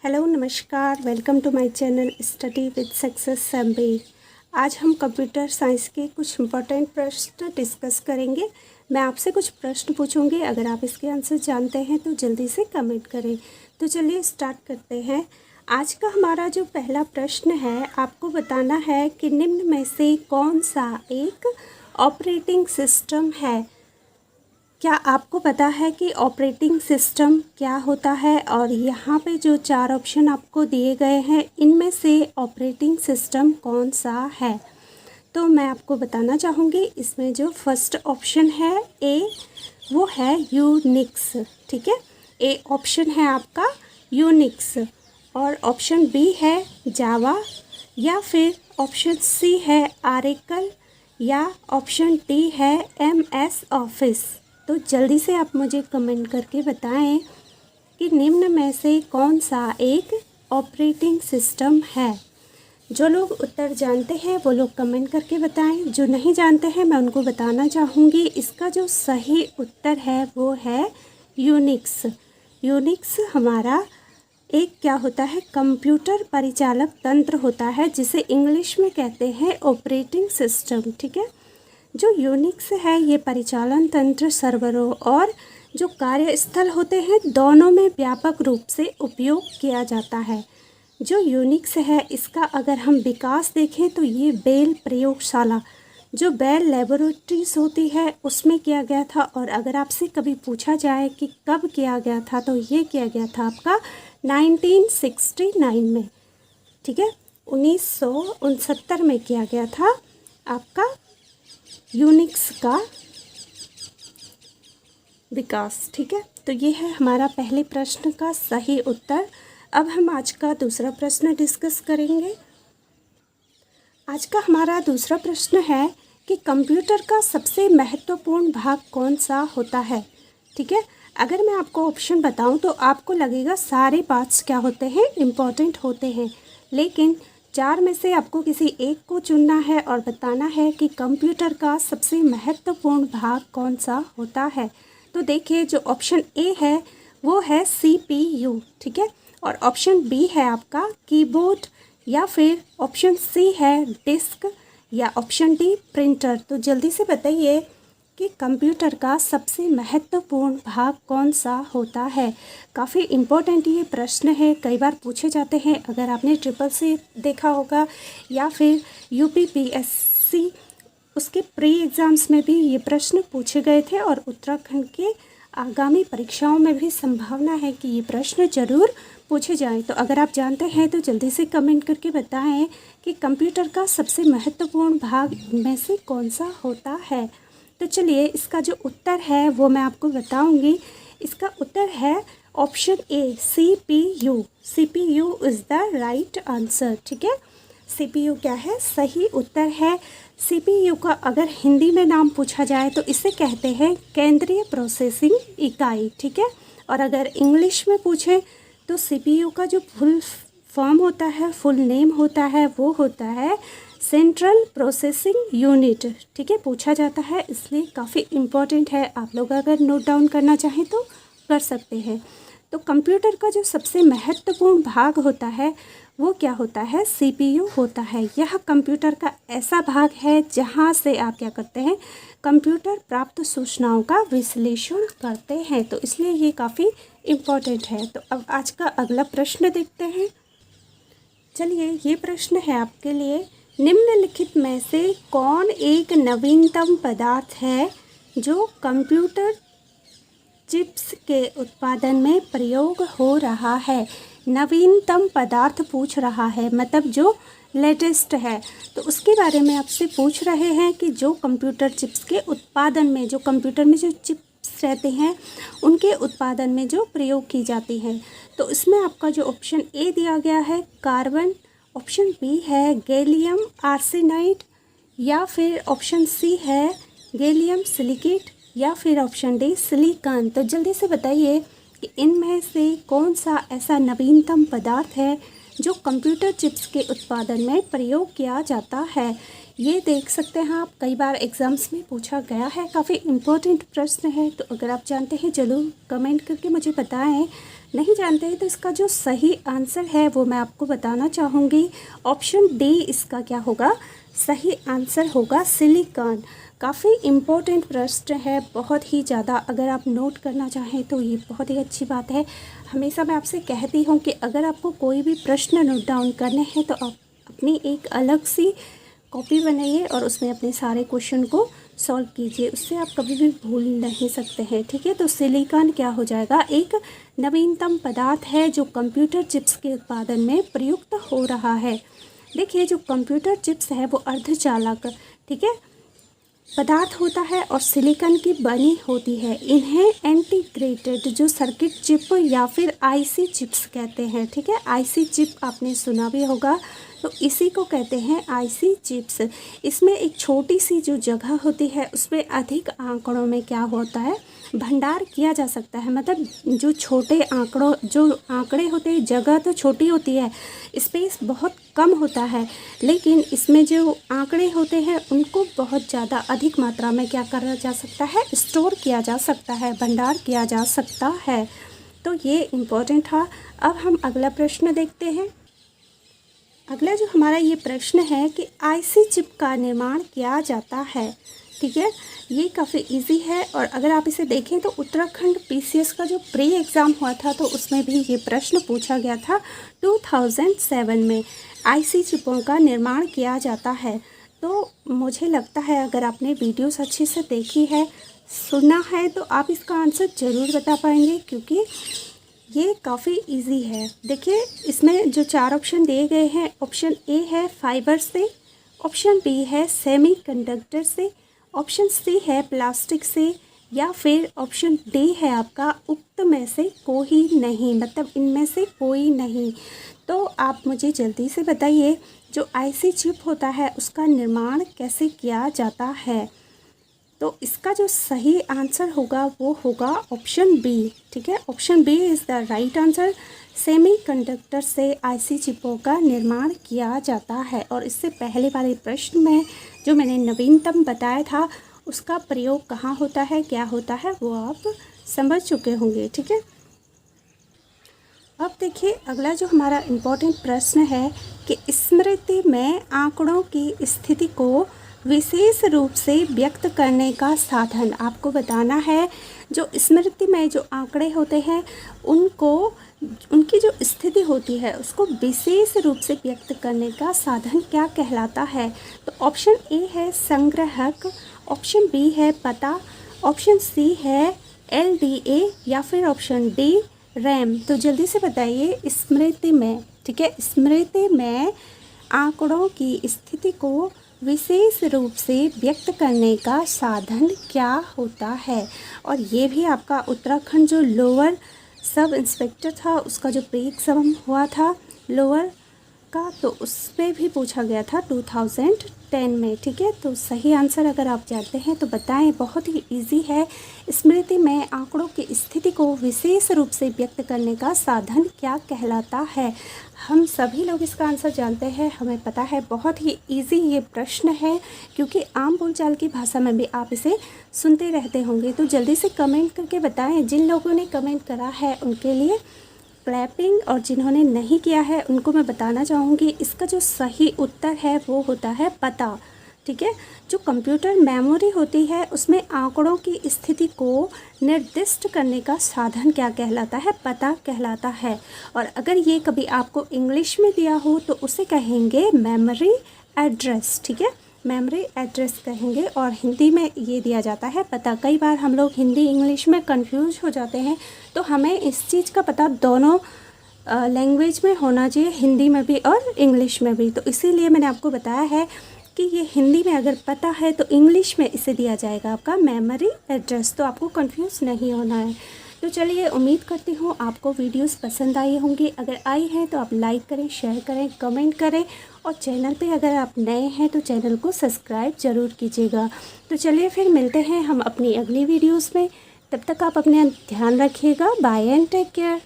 Hello नमस्कार, welcome to my channel study with success MB. आज हम कंप्यूटर साइंस के कुछ इम्पोर्टेंट प्रश्न डिस्कस करेंगे। मैं आपसे कुछ प्रश्न पूछूंगी, अगर आप इसके आंसर जानते हैं तो जल्दी से कमेंट करें। तो चलिए स्टार्ट करते हैं। आज का हमारा जो पहला प्रश्न है, आपको बताना है कि निम्न में से कौन सा एक ऑपरेटिंग सिस्टम है। क्या आपको पता है कि ऑपरेटिंग सिस्टम क्या होता है? और यहाँ पे जो 4 ऑप्शन आपको दिए गए हैं, इनमें से ऑपरेटिंग सिस्टम कौन सा है? तो मैं आपको बताना चाहूँगी, इसमें जो फर्स्ट ऑप्शन है ए, वो है यूनिक्स। ठीक है, ए ऑप्शन है आपका यूनिक्स। और ऑप्शन बी है जावा, या फिर ऑप्शन सी है ऑरेकल, या ऑप्शन डी है MS ऑफिस। तो जल्दी से आप मुझे कमेंट करके बताएं कि निम्न में से कौन सा एक ऑपरेटिंग सिस्टम है। जो लोग उत्तर जानते हैं वो लोग कमेंट करके बताएं, जो नहीं जानते हैं मैं उनको बताना चाहूँगी। इसका जो सही उत्तर है वो है यूनिक्स। यूनिक्स हमारा एक क्या होता है, कंप्यूटर परिचालक तंत्र होता है, जिसे इंग्लिश में कहते हैं ऑपरेटिंग सिस्टम। ठीक है, जो यूनिक्स है ये परिचालन तंत्र सर्वरों और जो कार्यस्थल होते हैं दोनों में व्यापक रूप से उपयोग किया जाता है। जो यूनिक्स है इसका अगर हम विकास देखें तो ये बेल प्रयोगशाला, जो बेल लेबोरेटरीज होती है उसमें किया गया था। और अगर आपसे कभी पूछा जाए कि कब किया गया था, तो ये किया गया था आपका 1969 में। ठीक है, 1969 में किया गया था आपका यूनिक्स का विकास। ठीक है, तो ये है हमारा पहले प्रश्न का सही उत्तर। अब हम आज का दूसरा प्रश्न डिस्कस करेंगे। आज का हमारा दूसरा प्रश्न है कि कंप्यूटर का सबसे महत्वपूर्ण भाग कौन सा होता है। ठीक है, अगर मैं आपको ऑप्शन बताऊं तो आपको लगेगा सारे पार्ट्स क्या होते हैं, इम्पॉर्टेंट होते हैं, लेकिन 4 में से आपको किसी एक को चुनना है और बताना है कि कंप्यूटर का सबसे महत्वपूर्ण भाग कौन सा होता है। तो देखिए, जो ऑप्शन ए है वो है CPU। ठीक है, और ऑप्शन बी है आपका कीबोर्ड, या फिर ऑप्शन सी है डिस्क, या ऑप्शन डी प्रिंटर। तो जल्दी से बताइए कि कंप्यूटर का सबसे महत्वपूर्ण भाग कौन सा होता है। काफ़ी इम्पोर्टेंट ये प्रश्न है, कई बार पूछे जाते हैं। अगर आपने SSC देखा होगा या फिर UPPSC, उसके प्री एग्ज़ाम्स में भी ये प्रश्न पूछे गए थे, और उत्तराखंड के आगामी परीक्षाओं में भी संभावना है कि ये प्रश्न ज़रूर पूछे जाएं। तो अगर आप जानते हैं तो जल्दी से कमेंट करके बताएं कि कंप्यूटर का सबसे महत्वपूर्ण भाग इनमें से कौन सा होता है। तो चलिए, इसका जो उत्तर है वो मैं आपको बताऊंगी। इसका उत्तर है option A CPU। CPU is the right answer. ठीक है, CPU क्या है, सही उत्तर है। CPU का अगर हिंदी में नाम पूछा जाए तो इसे कहते हैं केंद्रीय प्रोसेसिंग इकाई। ठीक है, और अगर इंग्लिश में पूछें तो CPU का जो फुल फॉर्म होता है, फुल नेम होता है, वो होता है सेंट्रल प्रोसेसिंग यूनिट। ठीक है, पूछा जाता है, इसलिए काफ़ी इम्पोर्टेंट है। आप लोग अगर नोट डाउन करना चाहें तो कर सकते हैं। तो कंप्यूटर का जो सबसे महत्वपूर्ण भाग होता है वो क्या होता है, CPU होता है। यह कंप्यूटर का ऐसा भाग है जहां से आप क्या करते हैं, कंप्यूटर प्राप्त सूचनाओं का विश्लेषण करते हैं। तो इसलिए ये काफ़ी इम्पोर्टेंट है। तो अब आज का अगला प्रश्न देखते हैं। चलिए, ये प्रश्न है आपके लिए, निम्नलिखित में से कौन एक नवीनतम पदार्थ है जो कंप्यूटर चिप्स के उत्पादन में प्रयोग हो रहा है। नवीनतम पदार्थ पूछ रहा है, मतलब जो लेटेस्ट है। तो उसके बारे में आपसे पूछ रहे हैं कि जो कंप्यूटर चिप्स के उत्पादन में, जो कंप्यूटर में जो चिप्स रहते हैं उनके उत्पादन में जो प्रयोग की जाती हैं। तो इसमें आपका जो ऑप्शन ए दिया गया है कार्बन, ऑप्शन बी है गैलियम आर्सेनाइड, या फिर ऑप्शन सी है गैलियम सिलिकेट, या फिर ऑप्शन डी सिलिकॉन। तो जल्दी से बताइए कि इनमें से कौन सा ऐसा नवीनतम पदार्थ है जो कंप्यूटर चिप्स के उत्पादन में प्रयोग किया जाता है। ये देख सकते हैं आप, कई बार एग्ज़ाम्स में पूछा गया है, काफ़ी इम्पोर्टेंट प्रश्न है। तो अगर आप जानते हैं ज़रूर कमेंट करके मुझे बताएं। नहीं जानते हैं तो इसका जो सही आंसर है वो मैं आपको बताना चाहूँगी। ऑप्शन डी इसका क्या होगा, सही आंसर होगा सिलिकॉन। काफ़ी इम्पोर्टेंट प्रश्न है, बहुत ही ज़्यादा। अगर आप नोट करना चाहें तो ये बहुत ही अच्छी बात है। हमेशा मैं आपसे कहती हूँ कि अगर आपको कोई भी प्रश्न नोट डाउन करने हैं तो आप अपनी एक अलग सी कॉपी बनाइए और उसमें अपने सारे क्वेश्चन को सॉल्व कीजिए, उससे आप कभी भी भूल नहीं सकते हैं। ठीक है, तो सिलिकॉन क्या हो जाएगा, एक नवीनतम पदार्थ है जो कंप्यूटर चिप्स के उत्पादन में प्रयुक्त हो रहा है। देखिए, जो कंप्यूटर चिप्स है वो अर्धचालक, ठीक है, पदार्थ होता है और सिलिकॉन की बनी होती है। इन्हें इंटीग्रेटेड जो सर्किट चिप या फिर आईसी चिप्स कहते हैं। ठीक है, आईसी चिप आपने सुना भी होगा, तो इसी को कहते हैं आईसी चिप्स। इसमें एक छोटी सी जो जगह होती है उसमें अधिक आंकड़ों में क्या होता है, भंडार किया जा सकता है। मतलब जो छोटे आंकड़ों, जो आंकड़े होते हैं, जगह तो छोटी होती है, स्पेस बहुत कम होता है, लेकिन इसमें जो आंकड़े होते हैं उनको बहुत ज़्यादा अधिक मात्रा में क्या करा जा सकता है, स्टोर किया जा सकता है, भंडार किया जा सकता है। तो ये इम्पोर्टेंट था। अब हम अगला प्रश्न देखते हैं। अगला जो हमारा ये प्रश्न है कि आईसी चिप का निर्माण किया जाता है। ठीक है, ये काफ़ी इजी है और अगर आप इसे देखें तो उत्तराखंड पीसीएस का जो प्री एग्ज़ाम हुआ था तो उसमें भी ये प्रश्न पूछा गया था 2007 में। आईसी चिपों का निर्माण किया जाता है। तो मुझे लगता है अगर आपने वीडियोस अच्छे से देखी है, सुना है, तो आप इसका आंसर ज़रूर बता पाएंगे, क्योंकि ये काफ़ी इजी है। देखिए, इसमें जो 4 ऑप्शन दिए गए हैं, ऑप्शन ए है फाइबर से, ऑप्शन बी है सेमीकंडक्टर से, ऑप्शन सी है प्लास्टिक से, या फिर ऑप्शन डी है आपका उक्त में से कोई नहीं, मतलब इनमें से कोई नहीं। तो आप मुझे जल्दी से बताइए, जो आईसी चिप होता है उसका निर्माण कैसे किया जाता है। तो इसका जो सही आंसर होगा वो होगा ऑप्शन बी। ठीक है, option B is the right answer. Semiconductor से आईसी चिपों का निर्माण किया जाता है। और इससे पहले वाले प्रश्न में जो मैंने नवीनतम बताया था उसका प्रयोग कहाँ होता है, क्या होता है, वो आप समझ चुके होंगे। ठीक है, अब देखिए अगला जो हमारा इम्पोर्टेंट प्रश्न है कि स्मृति में आंकड़ों की स्थिति को विशेष रूप से व्यक्त करने का साधन आपको बताना है। जो स्मृति में जो आंकड़े होते हैं उनको, उनकी जो स्थिति होती है उसको विशेष रूप से व्यक्त करने का साधन क्या कहलाता है। तो ऑप्शन ए है संग्राहक, ऑप्शन बी है पता, ऑप्शन सी है LDA, या फिर ऑप्शन डी रैम। तो जल्दी से बताइए, स्मृति में, ठीक है, स्मृति में आंकड़ों की स्थिति को विशेष रूप से व्यक्त करने का साधन क्या होता है। और ये भी आपका उत्तराखंड जो लोअर सब इंस्पेक्टर था उसका जो प्री एग्जाम हुआ था लोअर का, तो उसमें भी पूछा गया था 2010 में। ठीक है, तो सही आंसर अगर आप जानते हैं तो बताएं, बहुत ही इजी है। स्मृति में आंकड़ों की स्थिति को विशेष रूप से व्यक्त करने का साधन क्या कहलाता है। हम सभी लोग इसका आंसर जानते हैं, हमें पता है, बहुत ही इजी ये प्रश्न है, क्योंकि आम बोलचाल की भाषा में भी आप इसे सुनते रहते होंगे। तो जल्दी से कमेंट करके बताएं। जिन लोगों ने कमेंट करा है उनके लिए क्लैपिंग, और जिन्होंने नहीं किया है उनको मैं बताना चाहूँगी इसका जो सही उत्तर है वो होता है पता। ठीक है, जो कंप्यूटर मेमोरी होती है उसमें आंकड़ों की स्थिति को निर्दिष्ट करने का साधन क्या कहलाता है, पता कहलाता है। और अगर ये कभी आपको इंग्लिश में दिया हो तो उसे कहेंगे मेमोरी एड्रेस। ठीक है, मेमोरी एड्रेस कहेंगे, और हिंदी में ये दिया जाता है पता। कई बार हम लोग हिंदी इंग्लिश में कंफ्यूज हो जाते हैं, तो हमें इस चीज़ का पता दोनों लैंग्वेज में होना चाहिए, हिंदी में भी और इंग्लिश में भी। तो इसीलिए मैंने आपको बताया है कि ये हिंदी में अगर पता है तो इंग्लिश में इसे दिया जाएगा आपका मेमोरी एड्रेस, तो आपको कंफ्यूज नहीं होना है। तो चलिए, उम्मीद करती हूँ आपको वीडियोस पसंद आई होंगी। अगर आई हैं तो आप लाइक करें, शेयर करें, कमेंट करें, और चैनल पे अगर आप नए हैं तो चैनल को सब्सक्राइब ज़रूर कीजिएगा। तो चलिए फिर मिलते हैं हम अपनी अगली वीडियोस में। तब तक आप अपने ध्यान रखिएगा। Bye and take care.